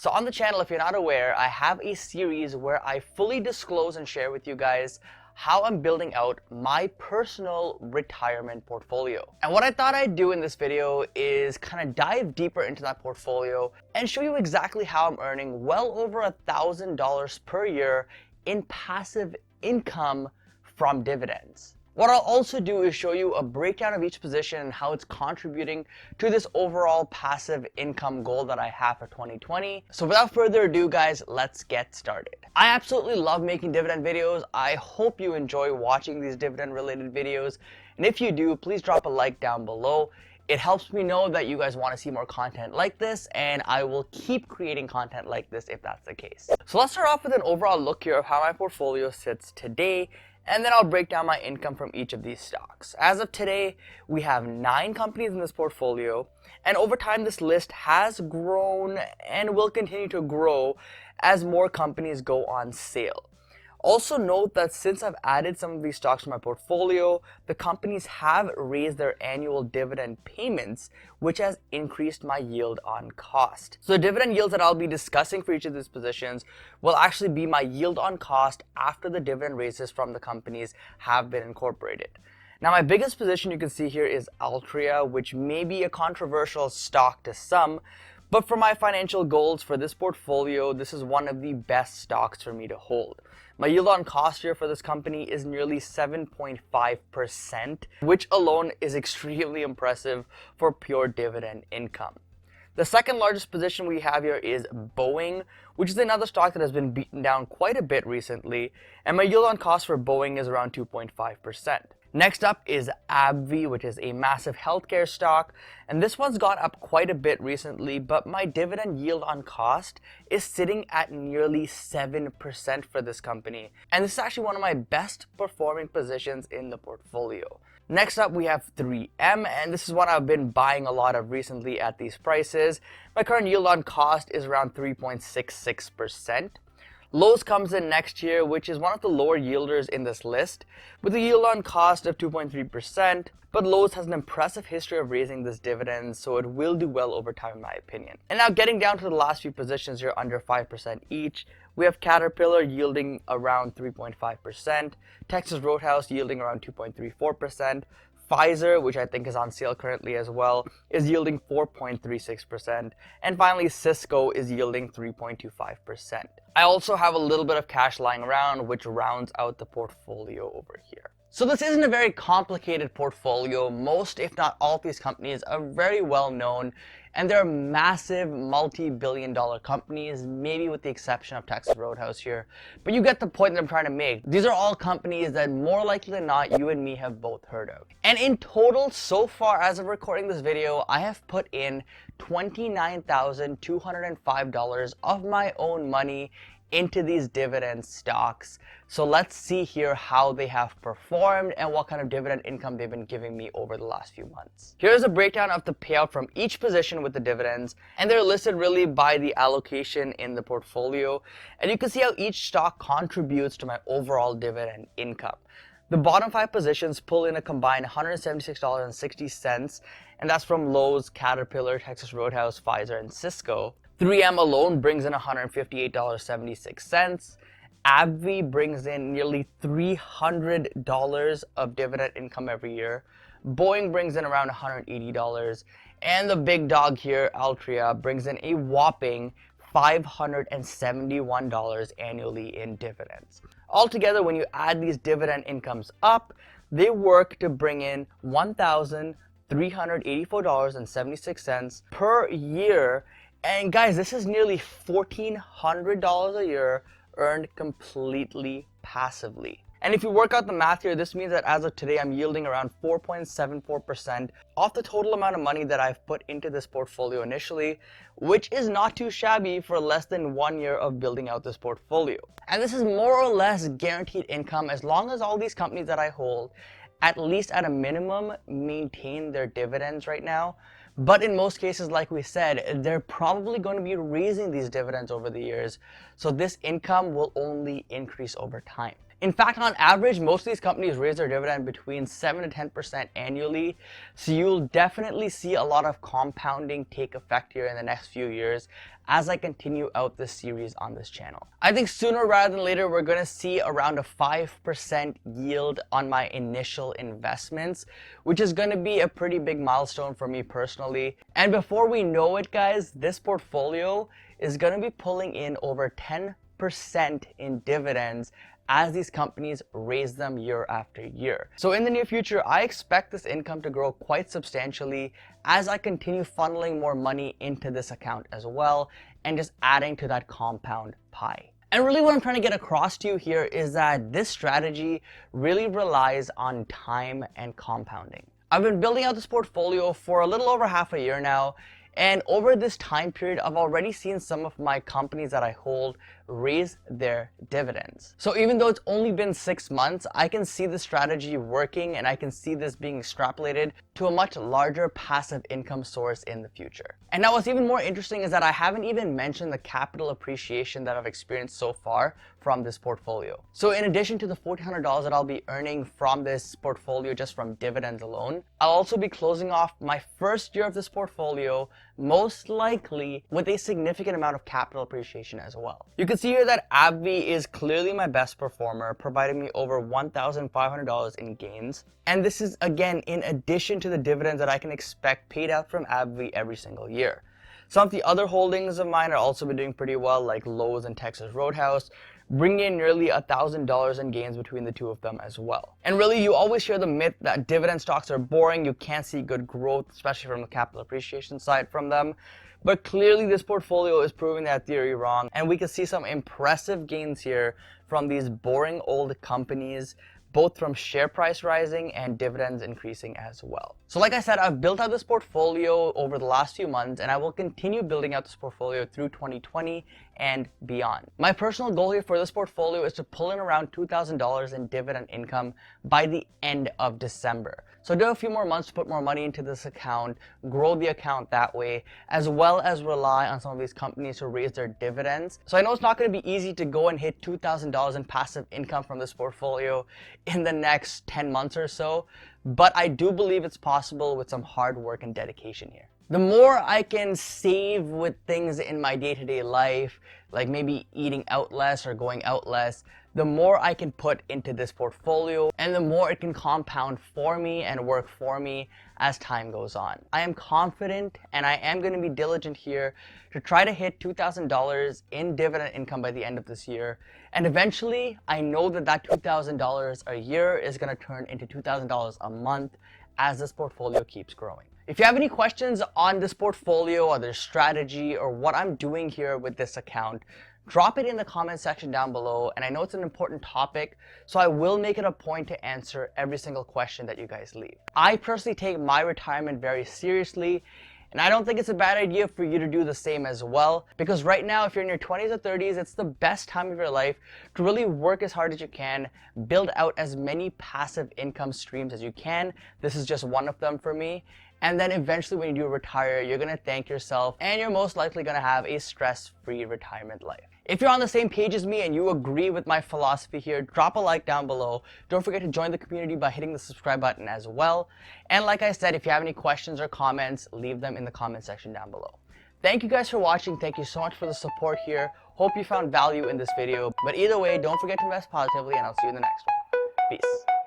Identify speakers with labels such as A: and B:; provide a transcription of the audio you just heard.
A: So on the channel, if you're not aware, I have a series where I fully disclose and share with you guys how I'm building out my personal retirement portfolio. And what I thought I'd do in this video is kind of dive deeper into that portfolio and show you exactly how I'm earning well over $1,000 per year in passive income from dividends. What I'll also do is show you a breakdown of each position and how it's contributing to this overall passive income goal that I have for 2020. So without further ado, guys, let's get started. I absolutely love making dividend videos. I hope you enjoy watching these dividend related videos. And if you do, please drop a like down below. It helps me know that you guys want to see more content like this, and I will keep creating content like this if that's the case. So let's start off with an overall look here of how my portfolio sits today, and then I'll break down my income from each of these stocks. As of today, we have 9 companies in this portfolio, and over time this list has grown and will continue to grow as more companies go on sale. Also note that since I've added some of these stocks to my portfolio, the companies have raised their annual dividend payments, which has increased my yield on cost. So the dividend yields that I'll be discussing for each of these positions will actually be my yield on cost after the dividend raises from the companies have been incorporated. Now my biggest position you can see here is ALTRIA, which may be a controversial stock to some, but for my financial goals for this portfolio, this is one of the best stocks for me to hold. My yield on cost here for this company is nearly 7.5%, which alone is extremely impressive for pure dividend income. The second largest position we have here is BOEING, which is another stock that has been beaten down quite a bit recently, and my yield on cost for BOEING is around 2.5%. Next up is ABBVIE, which is a massive healthcare stock, and this one's gone up quite a bit recently, but my dividend yield on cost is sitting at nearly 7% for this company, and this is actually one of my best performing positions in the portfolio. Next up, we have 3M, and this is one I've been buying a lot of recently at these prices. My current yield on cost is around 3.66%. Lowe's comes in next year, which is one of the lower yielders in this list, with a yield on cost of 2.3%, but Lowe's has an impressive history of raising this dividend, so it will do well over time in my opinion. And now getting down to the last few positions here under 5% each, we have Caterpillar yielding around 3.5%, Texas Roadhouse yielding around 2.34%, Pfizer, which I think is on sale currently as well, is yielding 4.36%, and finally Cisco is yielding 3.25%. I also have a little bit of cash lying around, which rounds out the portfolio over here. So this isn't a very complicated portfolio. Most, if not all, of these companies are very well known, and they're massive multi-billion-dollar companies, maybe with the exception of Texas Roadhouse here. But you get the point that I'm trying to make. These are all companies that more likely than not, you and me have both heard of. And in total, so far as of recording this video, I have put in $29,205 of my own money into these dividend stocks. So let's see here how they have performed and what kind of dividend income they've been giving me over the last few months. Here's a breakdown of the payout from each position with the dividends, and they're listed really by the allocation in the portfolio. And you can see how each stock contributes to my overall dividend income. The bottom 5 positions pull in a combined $176.60, and that's from Lowe's, Caterpillar, Texas Roadhouse, Pfizer, and Cisco. 3M alone brings in $158.76. ABBVIE brings in nearly $300 of dividend income every year. BOEING brings in around $180. And the big dog here, ALTRIA, brings in a whopping $571 annually in dividends. Altogether, when you add these dividend incomes up, they work to bring in $1,384.76 per year. And guys, this is nearly $1,400 a year earned completely passively. And if you work out the math here, this means that as of today, I'm yielding around 4.74% off the total amount of money that I've put into this portfolio initially, which is not too shabby for less than 1 year of building out this portfolio. And this is more or less guaranteed income as long as all these companies that I hold, at least at a minimum, maintain their dividends right now. But in most cases, like we said, they're probably going to be raising these dividends over the years, so this income will only increase over time. In fact, on average, most of these companies raise their dividend between 7 to 10% annually. So you'll definitely see a lot of compounding take effect here in the next few years as I continue out this series on this channel. I think sooner rather than later, we're going to see around a 5% yield on my initial investments, which is going to be a pretty big milestone for me personally. And before we know it, guys, this portfolio is going to be pulling in over 10% in dividends as these companies raise them year after year. So in the near future, I expect this income to grow quite substantially as I continue funneling more money into this account as well and just adding to that compound pie. And really what I'm trying to get across to you here is that this strategy really relies on time and compounding. I've been building out this portfolio for a little over half a year now, and over this time period, I've already seen some of my companies that I hold raise their dividends. So even though it's only been 6 months, I can see the strategy working and I can see this being extrapolated to a much larger passive income source in the future. And now what's even more interesting is that I haven't even mentioned the capital appreciation that I've experienced so far from this portfolio. So in addition to the $1,400 that I'll be earning from this portfolio just from dividends alone, I'll also be closing off my first year of this portfolio most likely with a significant amount of capital appreciation as well. You can see here that ABBVIE is clearly my best performer, providing me over $1,500 in gains. And this is again in addition to the dividends that I can expect paid out from ABBVIE every single year. Some of the other holdings of mine are also been doing pretty well, like Lowe's and Texas Roadhouse, bringing in nearly $1,000 in gains between the two of them as well. And really, you always hear the myth that dividend stocks are boring, you can't see good growth, especially from the capital appreciation side from them. But clearly this portfolio is proving that theory wrong, and we can see some impressive gains here from these boring old companies, both from share price rising and dividends increasing as well. So like I said, I've built out this portfolio over the last few months, and I will continue building out this portfolio through 2020 and beyond. My personal goal here for this portfolio is to pull in around $2,000 in dividend income by the end of December. So do a few more months to put more money into this account, grow the account that way, as well as rely on some of these companies to raise their dividends. So I know it's not going to be easy to go and hit $2,000 in passive income from this portfolio in the next 10 months or so, but I do believe it's possible with some hard work and dedication here. The more I can save with things in my day-to-day life, like maybe eating out less or going out less, the more I can put into this portfolio and the more it can compound for me and work for me as time goes on. I am confident and I am going to be diligent here to try to hit $2,000 in dividend income by the end of this year. And eventually, I know that that $2,000 a year is going to turn into $2,000 a month as this portfolio keeps growing. If you have any questions on this portfolio or their strategy or what I'm doing here with this account, drop it in the comment section down below. And I know it's an important topic, so I will make it a point to answer every single question that you guys leave. I personally take my retirement very seriously, and I don't think it's a bad idea for you to do the same as well, because right now, if you're in your 20s or 30s, it's the best time of your life to really work as hard as you can, build out as many passive income streams as you can. This is just one of them for me. And then eventually when you do retire, you're going to thank yourself and you're most likely going to have a stress-free retirement life. If you're on the same page as me and you agree with my philosophy here, drop a like down below. Don't forget to join the community by hitting the subscribe button as well. And like I said, if you have any questions or comments, leave them in the comment section down below. Thank you guys for watching. Thank you so much for the support here. Hope you found value in this video. But either way, don't forget to invest positively, and I'll see you in the next one. Peace.